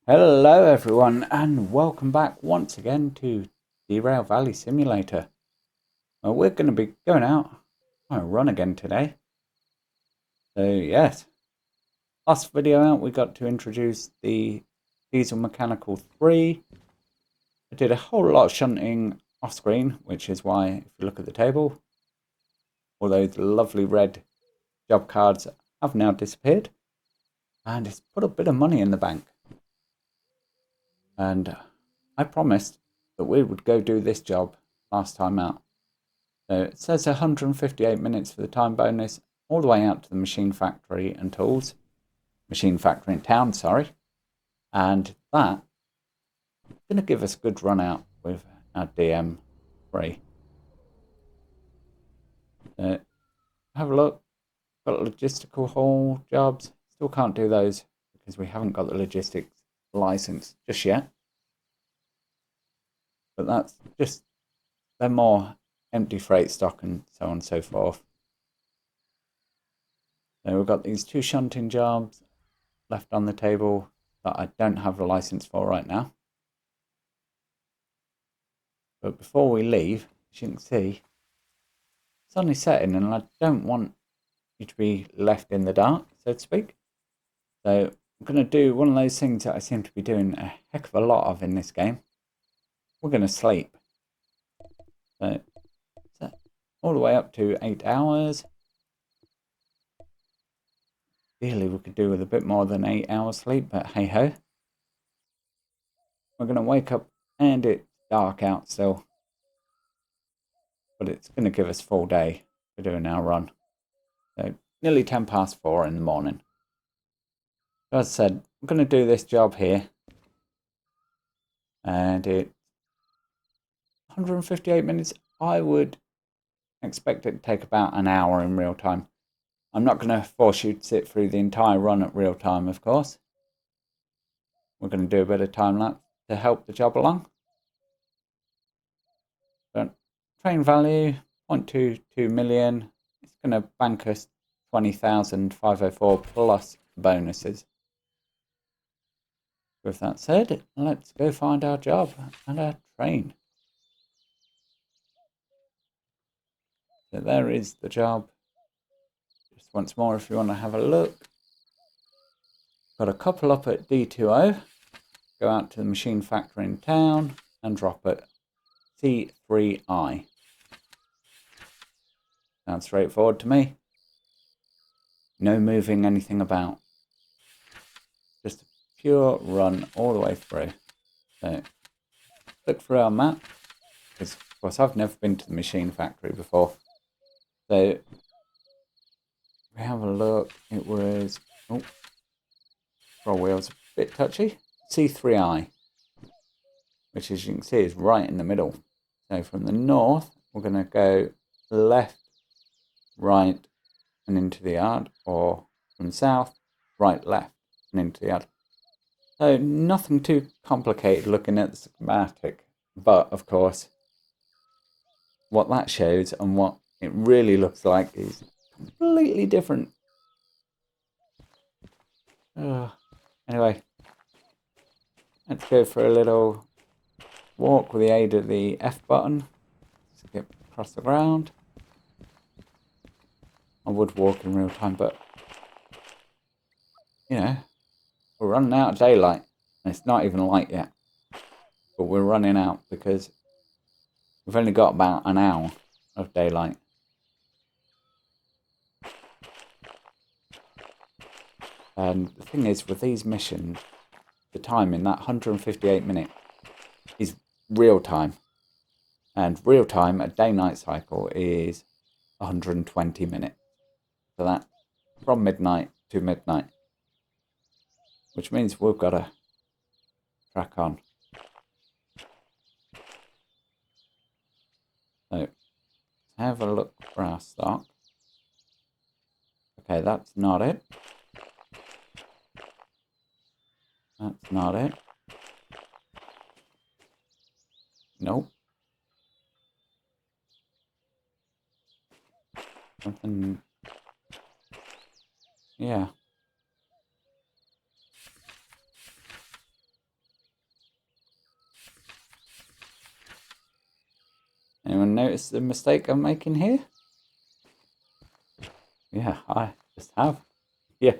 Hello everyone and welcome back once again to Derail Valley Simulator. Well, we're going to be going out on a run again today. So yes, last video out we got to introduce the Diesel Mechanical 3. I did a whole lot of shunting off screen, which is why if you look at the table, all those lovely red job cards have now disappeared. And it's put a bit of money in the bank. And I promised that we would go do this job last time out. So it says 158 minutes for the time bonus, all the way out to the machine factory and tools. Machine factory in town, sorry. And that is going to give us a good run out with our DM3. Have a look. Got logistical haul jobs. Still can't do those because we haven't got the logistics license just yet. But that's just, they're more empty freight stock and so on and so forth. So we've got these two shunting jobs left on the table that I don't have a license for right now. But before we leave, as you can see, it's only setting and I don't want you to be left in the dark, so to speak. So I'm going to do one of those things that I seem to be doing a heck of a lot of in this game. We're going to sleep. So all the way up to 8 hours. Ideally we could do with a bit more than 8 hours sleep, but hey ho. We're going to wake up and it's dark out still. But it's going to give us full day for doing our run. So nearly 10 past 4 in the morning. So as I said, I'm going to do this job here. And it's 158 minutes. I would expect it to take about an hour in real time. I'm not going to force you to sit through the entire run at real time, of course. We're going to do a bit of time lapse to help the job along. But train value, 0.22 million. It's going to bank us 20,504 plus bonuses. With that said, let's go find our job and our train. So there is the job. Just once more if you want to have a look. Got a couple up at D20. Go out to the machine factory in town and drop at C3I. Sounds straightforward to me. No moving anything about. Just a pure run all the way through. So look through our map. Because of course I've never been to the machine factory before. So we have a look. It was, oh, scroll wheels a bit touchy. C3I, which as you can see is right in the middle. So from the north, we're going to go left, right, and into the yard, or from south, right, left, and into the yard. So nothing too complicated looking at the schematic, but of course, what that shows and what it really looks like is completely different. Anyway, let's go for a little walk with the aid of the F button. Skip across the ground. I would walk in real time, but you know, we're running out of daylight. And it's not even light yet. But we're running out because we've only got about an hour of daylight. And the thing is, with these missions, the time in that 158 minute is real time. And real time, a day-night cycle is 120 minutes. So that's from midnight to midnight. Which means we've got to track on. So let's have a look for our stock. Okay, that's not it. That's not it. Nope. Something. Yeah. Anyone notice the mistake I'm making here? Yeah, I just have. Yeah.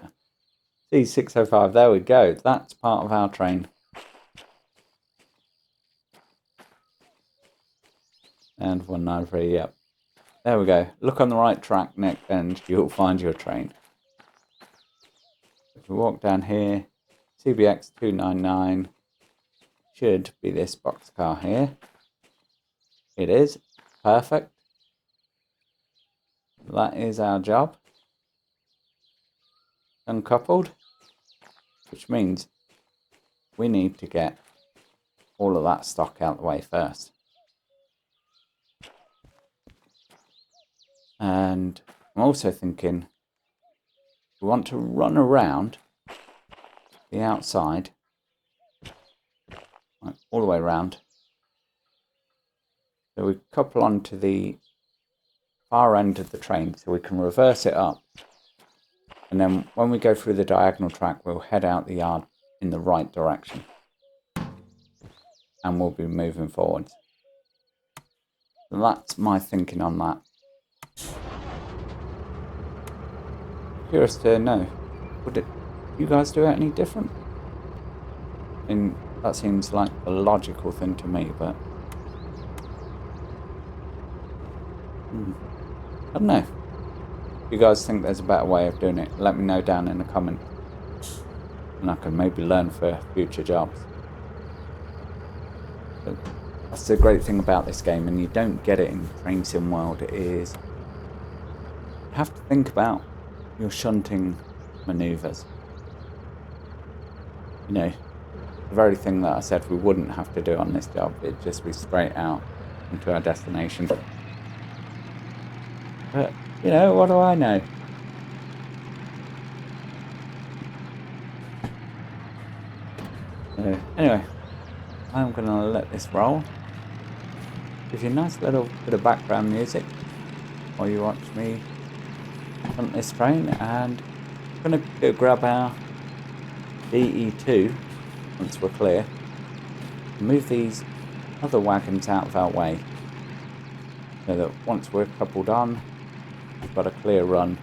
C605, there we go. That's part of our train. And 193, yep. There we go. Look on the right track, Nick, and you'll find your train. If we walk down here, CBX 299 should be this boxcar here. It is. Perfect. That is our job. Uncoupled, which means we need to get all of that stock out the way first. And I'm also thinking we want to run around the outside, like all the way around. So we couple onto the far end of the train so we can reverse it up. And then when we go through the diagonal track, we'll head out the yard in the right direction. And we'll be moving forwards. So that's my thinking on that. Curious to know, would you guys do it any different? I mean, that seems like a logical thing to me, but I don't know. If you guys think there's a better way of doing it, let me know down in the comments. And I can maybe learn for future jobs. But that's the great thing about this game, and you don't get it in Train Sim World, is you have to think about your shunting manoeuvres. You know, the very thing that I said we wouldn't have to do on this job, it'd just be straight out into our destination. But, you know, what do I know? So, anyway, I'm going to let this roll. Give you a nice little bit of background music while you watch me hunt this train. And I'm going to go grab our DE2 once we're clear. Move these other wagons out of our way so that once we're coupled on, we've got a clear run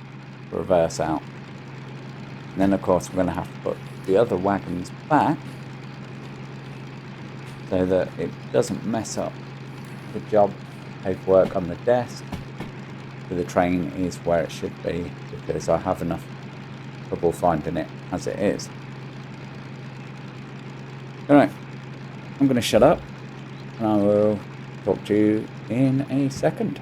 to reverse out. And then of course we're going to have to put the other wagons back so that it doesn't mess up the job paperwork on the desk. So the train is where it should be, because I have enough trouble finding it as it is. Alright, I'm going to shut up and I will talk to you in a second.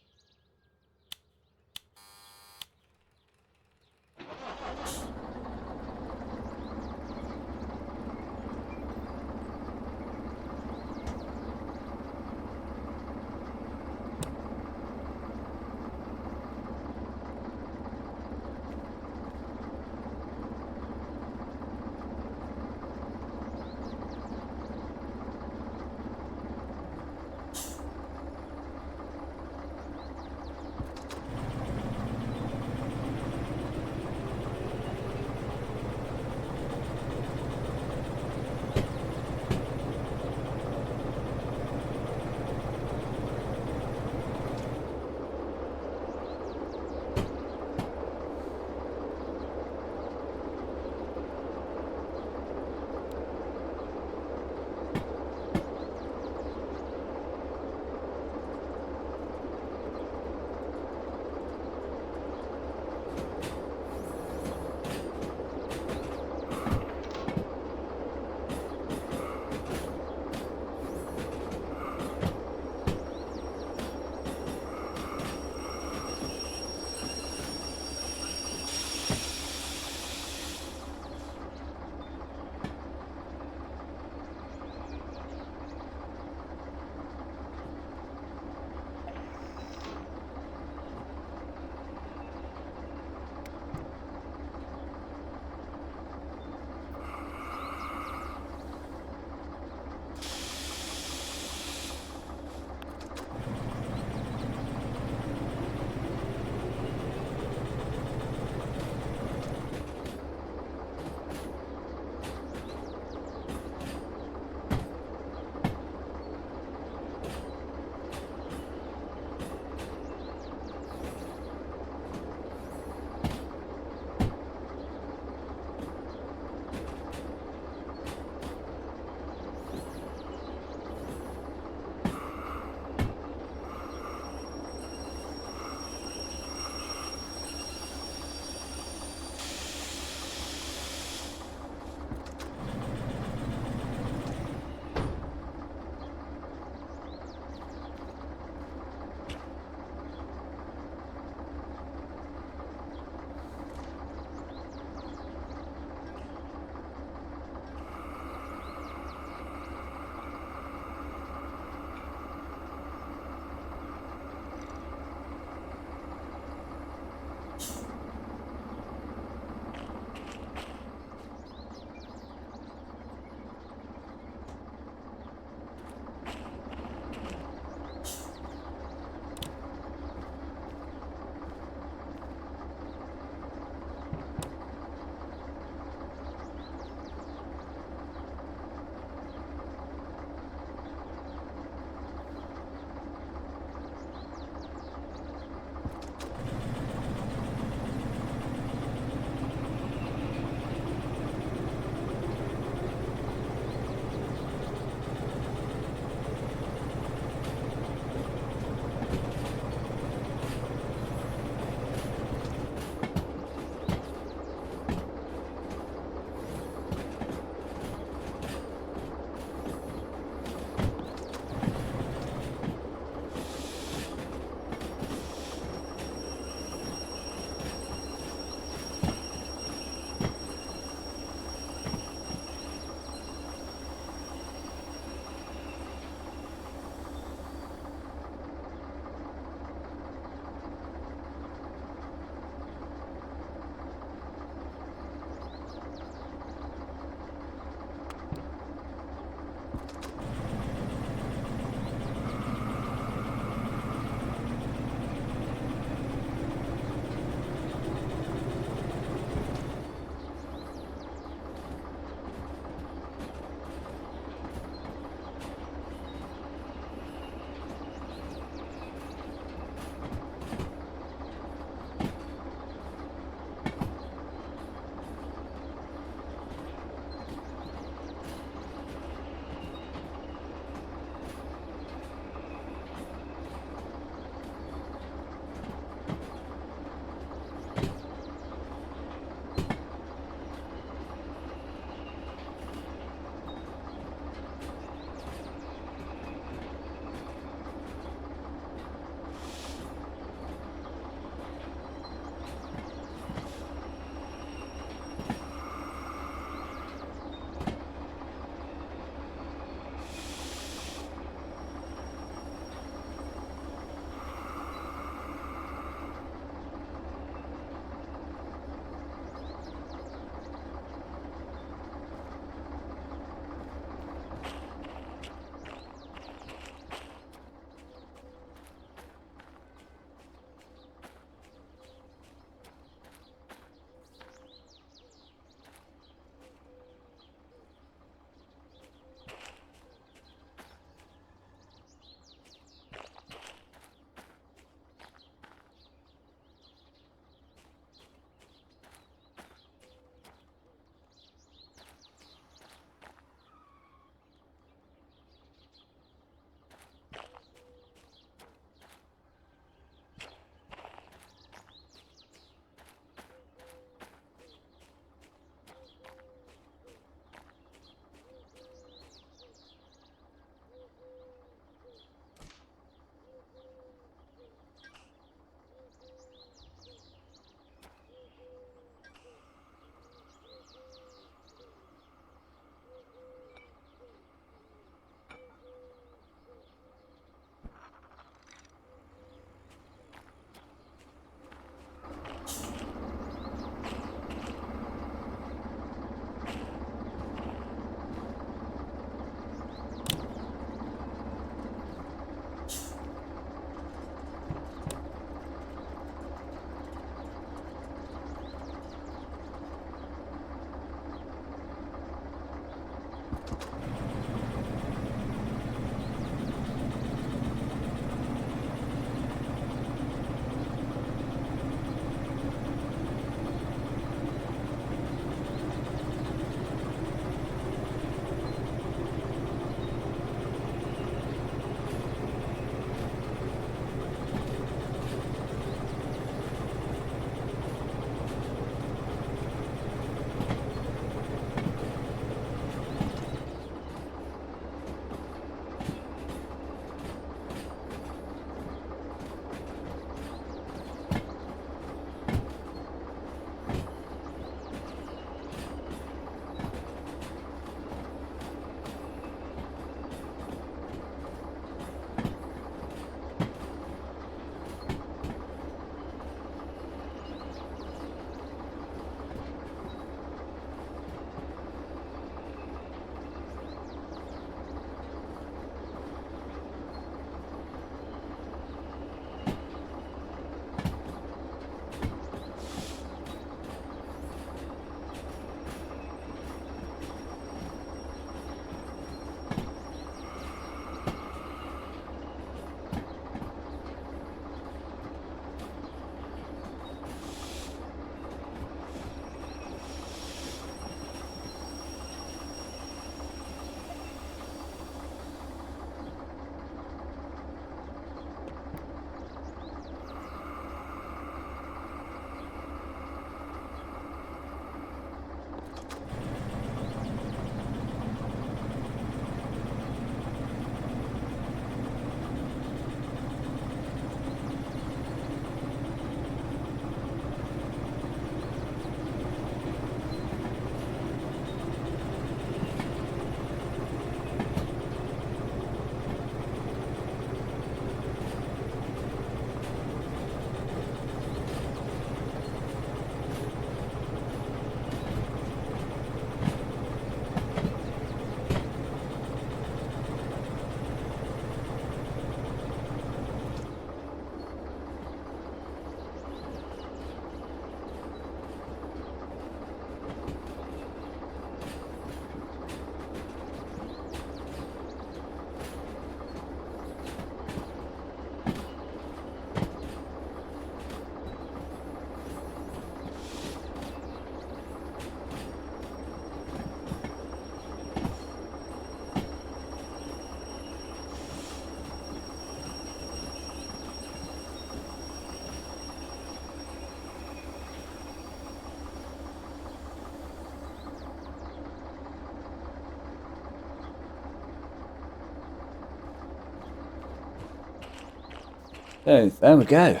So there we go.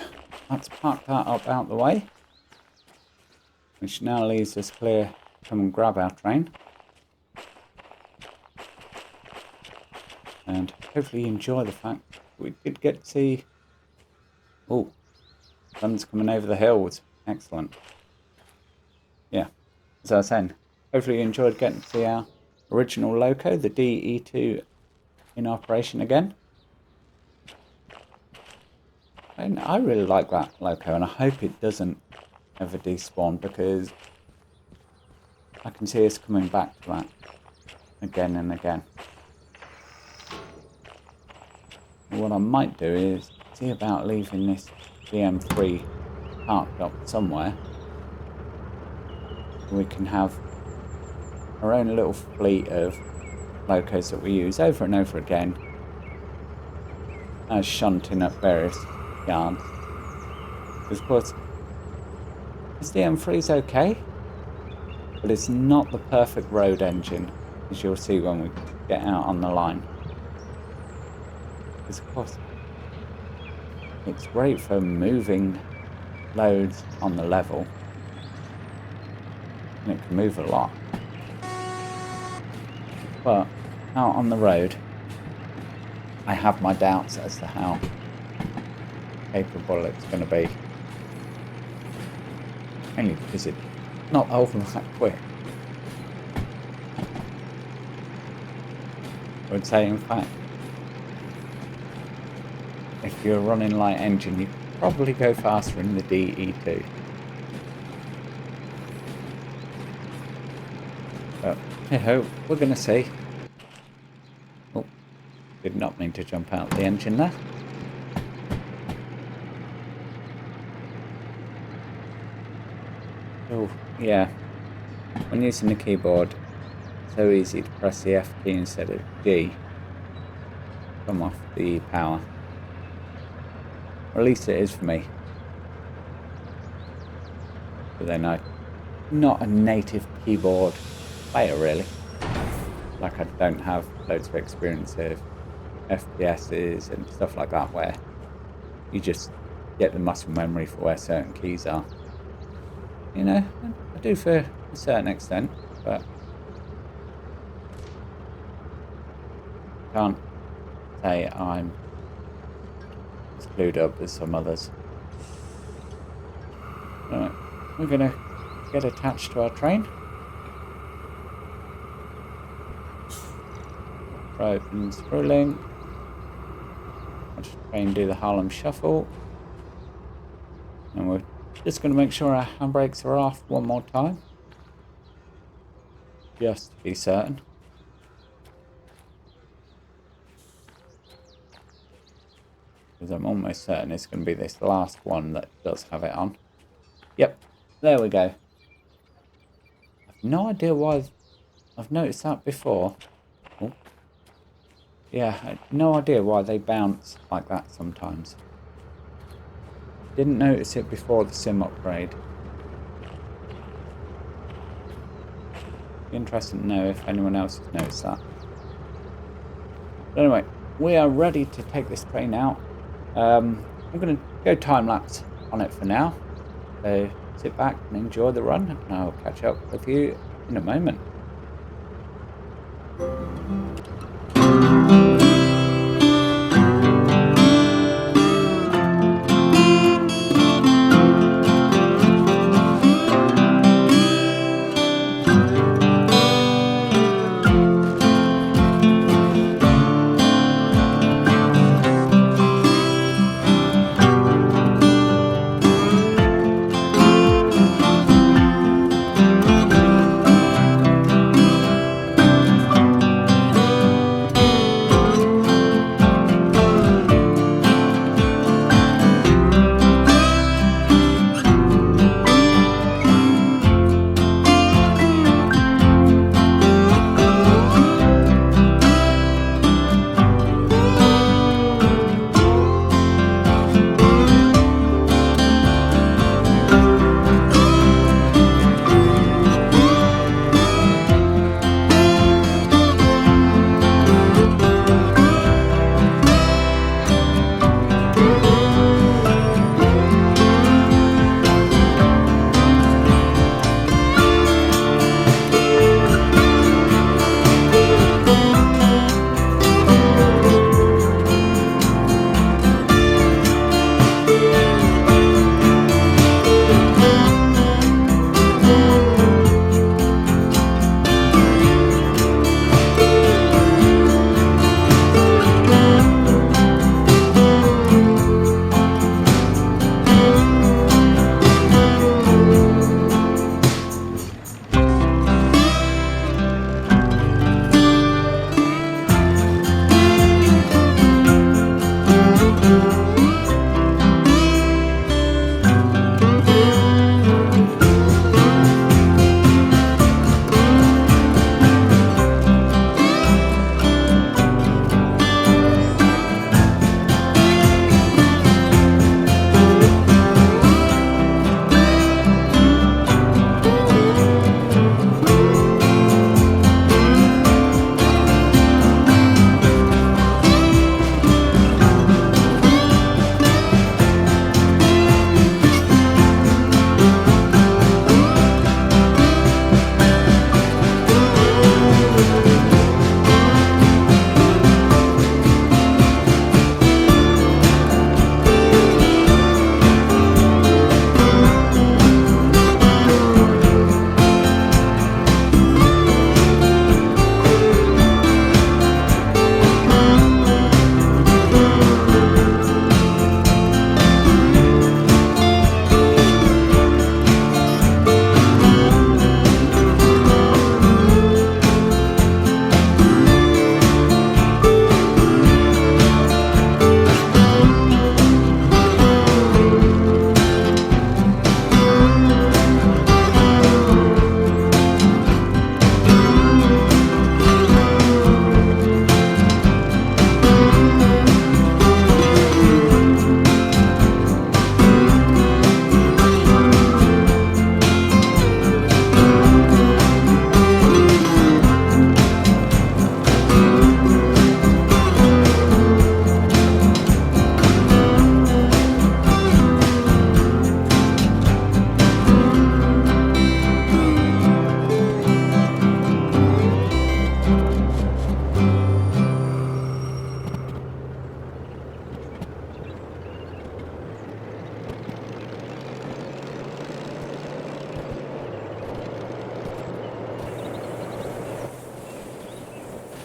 Let's park that up out the way. Which now leaves us clear to come and grab our train. And hopefully you enjoy the fact we did get to see... Oh, sun's coming over the hills. Excellent. Yeah, as I was saying, hopefully you enjoyed getting to see our original loco, the DE2, in operation again. And I really like that loco, and I hope it doesn't ever despawn, because I can see us coming back to that again and again. And what I might do is see about leaving this DM3 parked up somewhere. We can have our own little fleet of locos that we use over and over again as shunting at various yards. Because of course, this DM3 is okay, but it's not the perfect road engine, as you'll see when we get out on the line. Because of course, it's great for moving loads on the level, and it can move a lot. But out on the road, I have my doubts as to how capable it's going to be. Mainly because it's not over that quick. I would say, in fact, if you're running light engine, you probably go faster in the DE2. But, hey ho, we're going to see. Oh, did not mean to jump out the engine there. Oh, yeah. When using the keyboard, it's so easy to press the F key instead of G. Come off the power. Or at least it is for me. But then I'm not a native keyboard player, really. Like, I don't have loads of experience of FPSs and stuff like that, where you just get the muscle memory for where certain keys are. You know, I do for a certain extent, but can't say I'm as clued up as some others. Alright, we're going to get attached to our train. Rope and scrolling. Watch the train do the Harlem Shuffle. And we're just going to make sure our handbrakes are off one more time. Just to be certain. Because I'm almost certain it's going to be this last one that does have it on. Yep, there we go. I've no idea why I've noticed that before. Oh. Yeah, I have no idea why they bounce like that sometimes. Didn't notice it before the sim upgrade. Be interesting to know if anyone else has noticed that. But anyway, we are ready to take this train out. I'm going to go time lapse on it for now. So sit back and enjoy the run, and I'll catch up with you in a moment.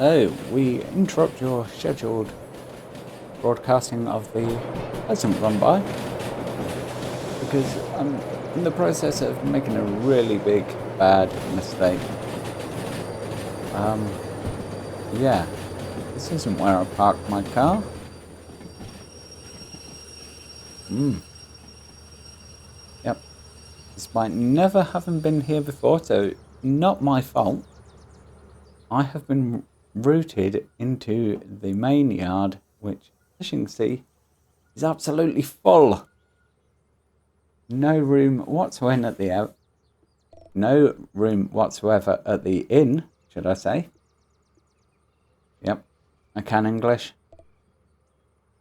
So, we interrupt your scheduled broadcasting of the Pleasant Run By because I'm in the process of making a really big, bad mistake. Yeah, this isn't where I parked my car. Yep. Despite never having been here before, so not my fault, I have been routed into the main yard, which, as you can see, is absolutely full. No room whatsoever at the no room whatsoever at the inn, should I say? Yep, I can English.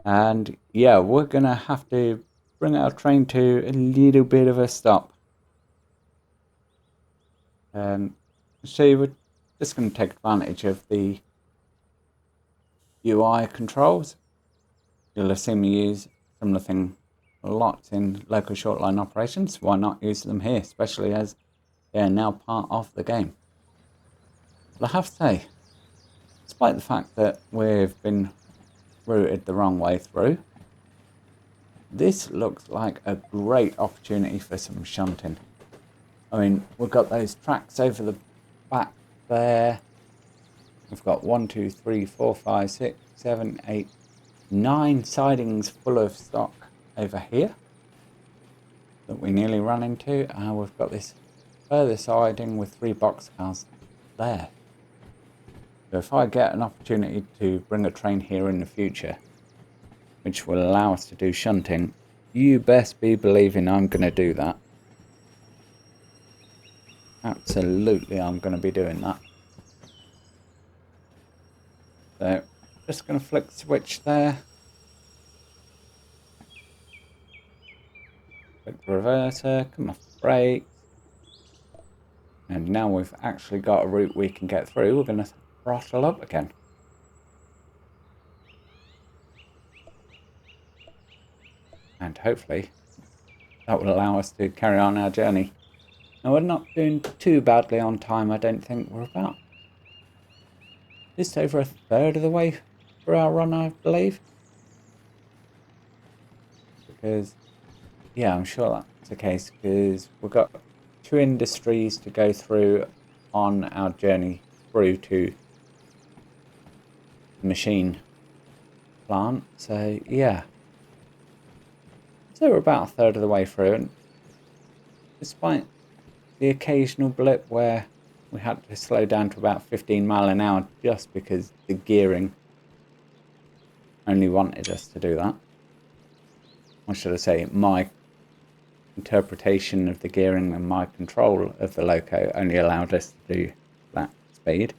And yeah, we're gonna have to bring our train to a little bit of a stop. So we're just going to take advantage of the UI controls. You'll have seen me use similar thing a lot in local shortline operations. Why not use them here, especially as they are now part of the game? But I have to say, despite the fact that we've been routed the wrong way through, this looks like a great opportunity for some shunting. I mean, we've got those tracks over the back there. We've got 1, 2, 3, 4, 5, 6, 7, 8, 9 sidings full of stock over here that we nearly ran into. And we've got this further siding with 3 boxcars there. So if I get an opportunity to bring a train here in the future, which will allow us to do shunting, you best be believing I'm going to do that. Absolutely, I'm going to be doing that. So, just going to flick the switch there. Click the reverser, come off the brakes. And now we've actually got a route we can get through, we're going to throttle up again. And hopefully that will allow us to carry on our journey. Now we're not doing too badly on time, I don't think. We're about just over a third of the way through our run, I believe. Because, yeah, I'm sure that's the case, because we've got 2 industries to go through on our journey through to the machine plant. So, yeah. So we're about a third of the way through, and despite the occasional blip where we had to slow down to about 15 miles an hour just because the gearing only wanted us to do that. Or should I say, my interpretation of the gearing and my control of the loco only allowed us to do that speed.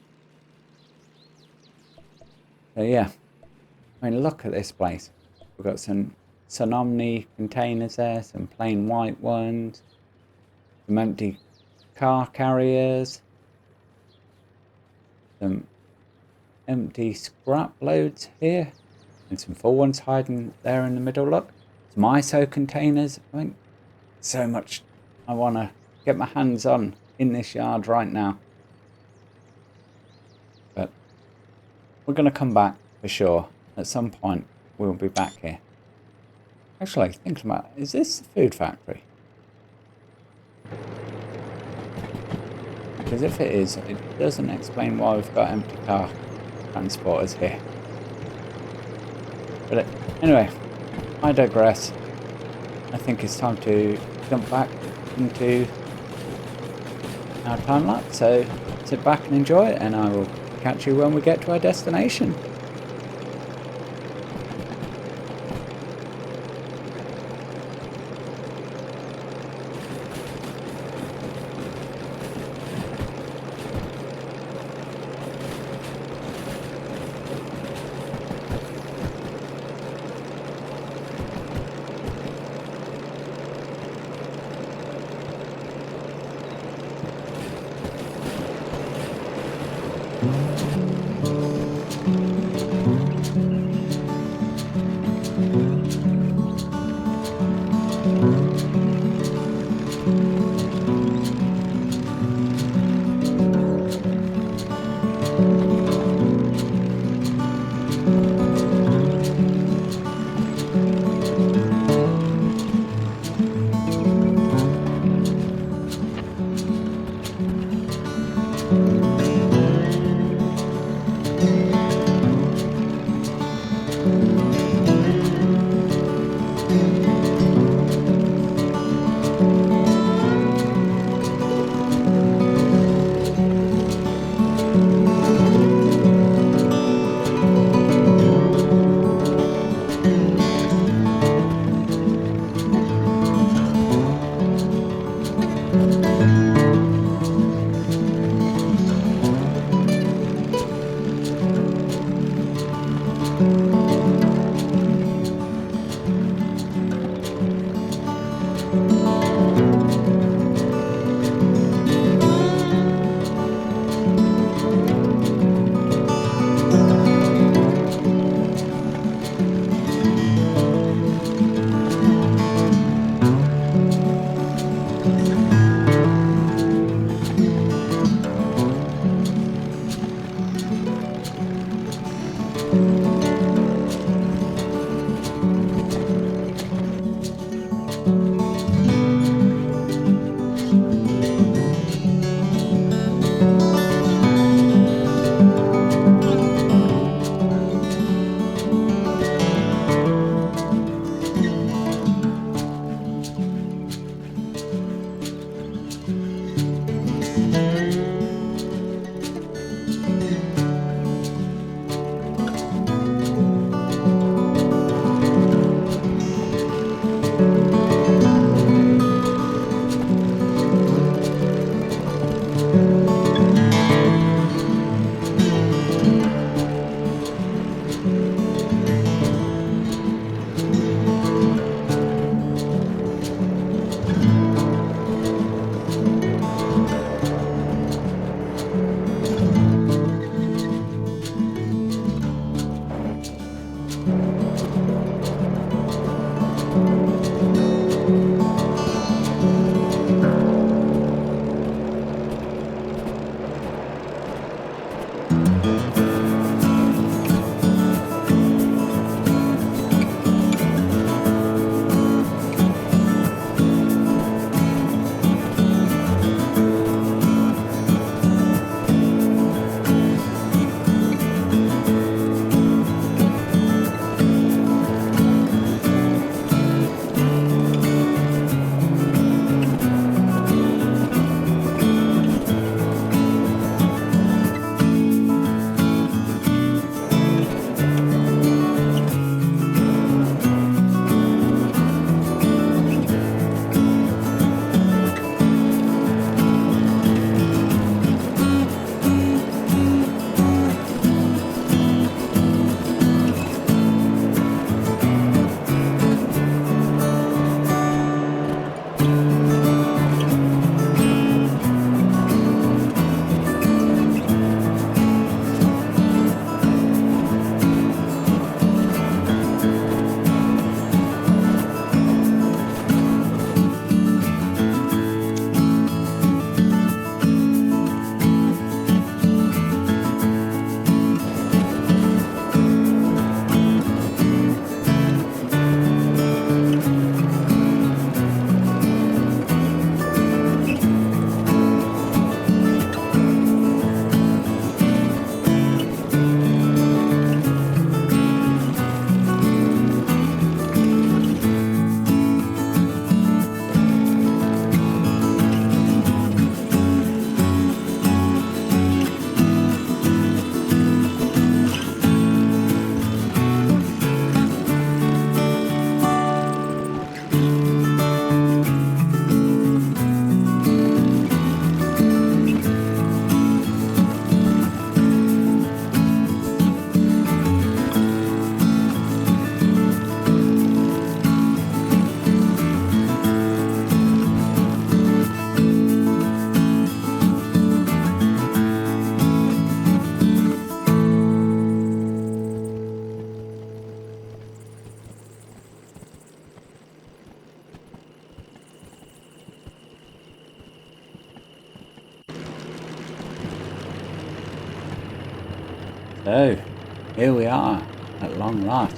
So yeah, I mean, look at this place. We've got some Omni containers there, some plain white ones, some empty car carriers, some empty scrap loads here, and some full ones hiding there in the middle. Look, some ISO containers. I mean, so much I want to get my hands on in this yard right now. But we're going to come back for sure. At some point, we'll be back here. Actually, thinking about it, is this the food factory? Because if it is, it doesn't explain why we've got empty car transporters here. But anyway, I digress. I think it's time to jump back into our time lapse. So sit back and enjoy it, and I will catch you when we get to our destination. So, here we are, at long last.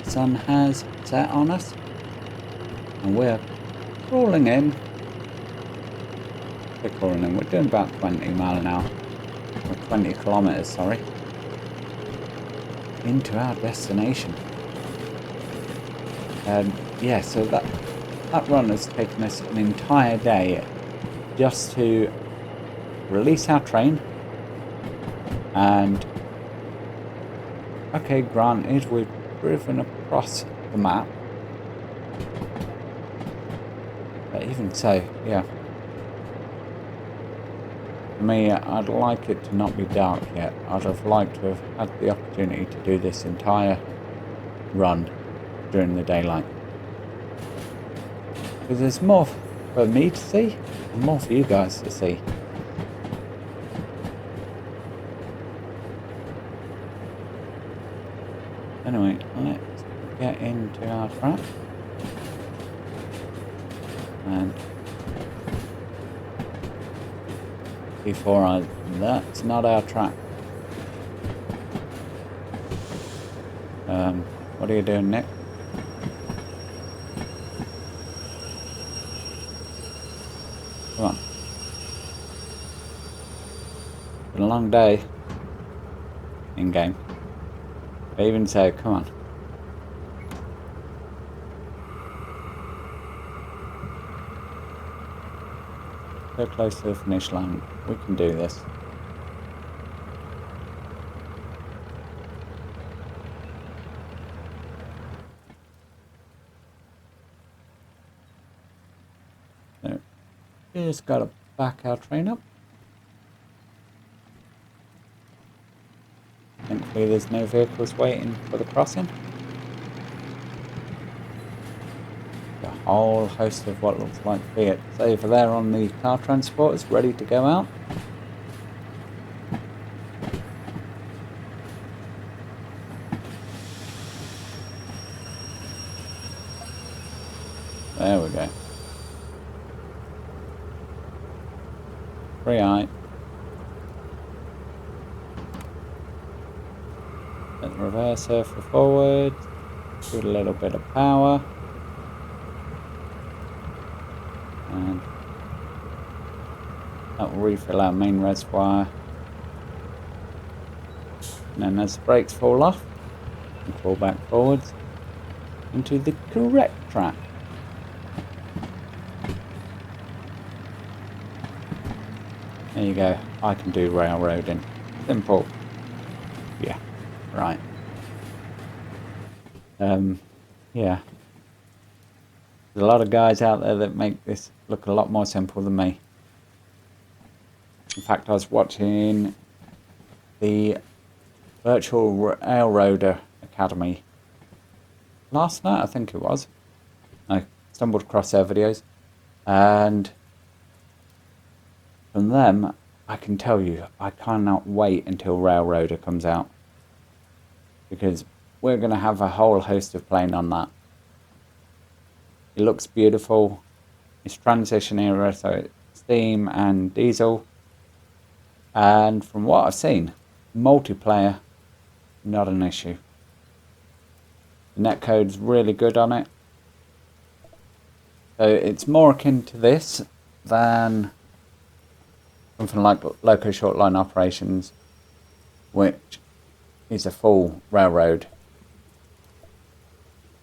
The sun has set on us, and we're crawling in. We're doing about 20 mile an hour, or 20 kilometers, sorry, into our destination. Yeah, so that run has taken us an entire day just to release our train. And okay, granted, we've driven across the map, but even so, yeah, for me, I'd like it to not be dark yet. I'd have liked to have had the opportunity to do this entire run during the daylight, Because there's more for me to see and more for you guys to see. Anyway, let's get into our track. And that's not our track. What are you doing, Nick? Come on. Been a long day in game. I even say, come on. So close to the finish line. We can do this. So, just got to back our train up. Thankfully there's no vehicles waiting for the crossing. A whole host of what looks like Fiat over there on the car transporters, ready to go out. There we go. Free eye. Let the reverser for forward. Do a little bit of power. And that will refill our main reservoir. And then as the brakes fall off, we fall back forwards into the correct track. There you go. I can do railroading. Simple. Yeah. Right. Yeah. There's a lot of guys out there that make this look a lot more simple than me. In fact, I was watching the Virtual Railroader Academy last night, I think it was. I stumbled across their videos, and from them, I can tell you, I cannot wait until Railroader comes out, because we're going to have a whole host of playing on that. It looks beautiful. It's transition era, so it's steam and diesel. And from what I've seen, multiplayer, not an issue. The netcode's really good on it. So it's more akin to this than something like Loco Shortline Operations, which is a full railroad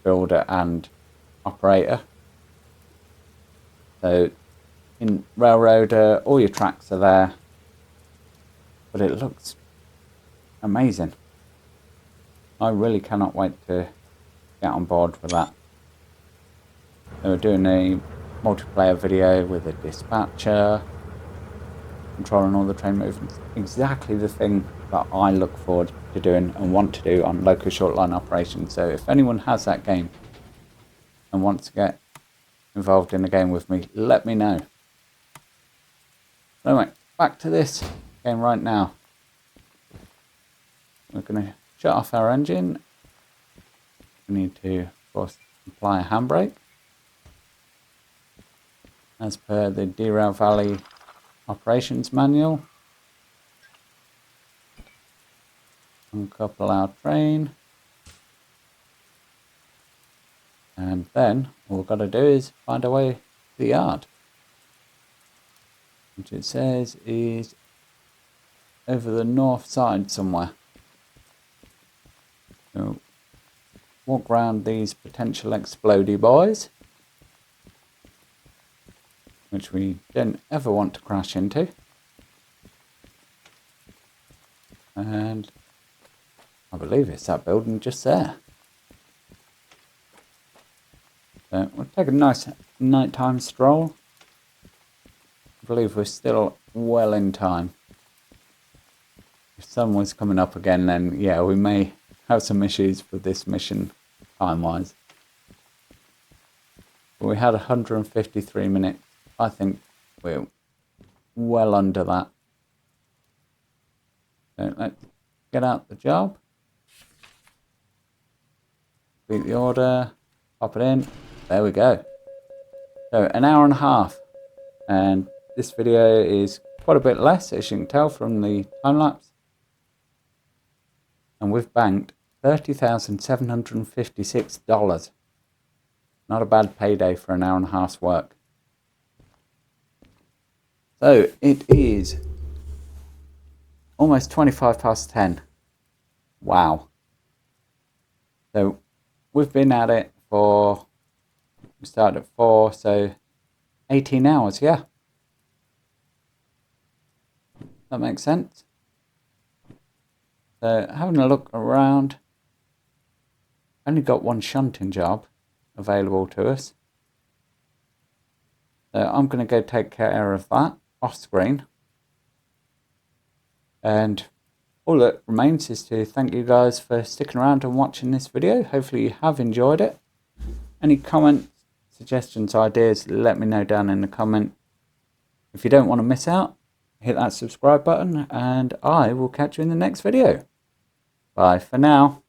builder and operator. So in Railroader, all your tracks are there, but it looks amazing. I really cannot wait to get on board with that. They were doing a multiplayer video with a dispatcher, controlling all the train movements. Exactly the thing that I look forward to doing and want to do on Loco Shortline Operations. So if anyone has that game and wants to get involved in a game with me, let me know. Anyway, back to this game right now. We're going to shut off our engine. We need to, of course, apply a handbrake as per the Derail Valley operations manual. Uncouple our train. And then all we've got to do is find our way to the yard, which it says is over the north side somewhere. So walk around these potential explodey boys, which we don't ever want to crash into. And I believe it's that building just there. So we'll take a nice nighttime stroll. I believe we're still well in time. If sun was coming up again, then yeah, we may have some issues with this mission time-wise. We had 153 minutes. I think we're well under that. So let's get out the job. Beat the order. Pop it in. There we go. So an hour and a half. And this video is quite a bit less, as you can tell from the time lapse. And we've banked $30,756. Not a bad payday for an hour and a half's work. So it is almost 25 past 10. Wow. So we've been at it for, we started at 4, so 18 hours, yeah. That makes sense. So having a look around, only got one shunting job available to us. So I'm going to go take care of that off screen. And all that remains is to thank you guys for sticking around and watching this video. Hopefully you have enjoyed it. Any comments, suggestions, ideas, let me know down in the comment. If you don't want to miss out, hit that subscribe button and I will catch you in the next video. Bye for now.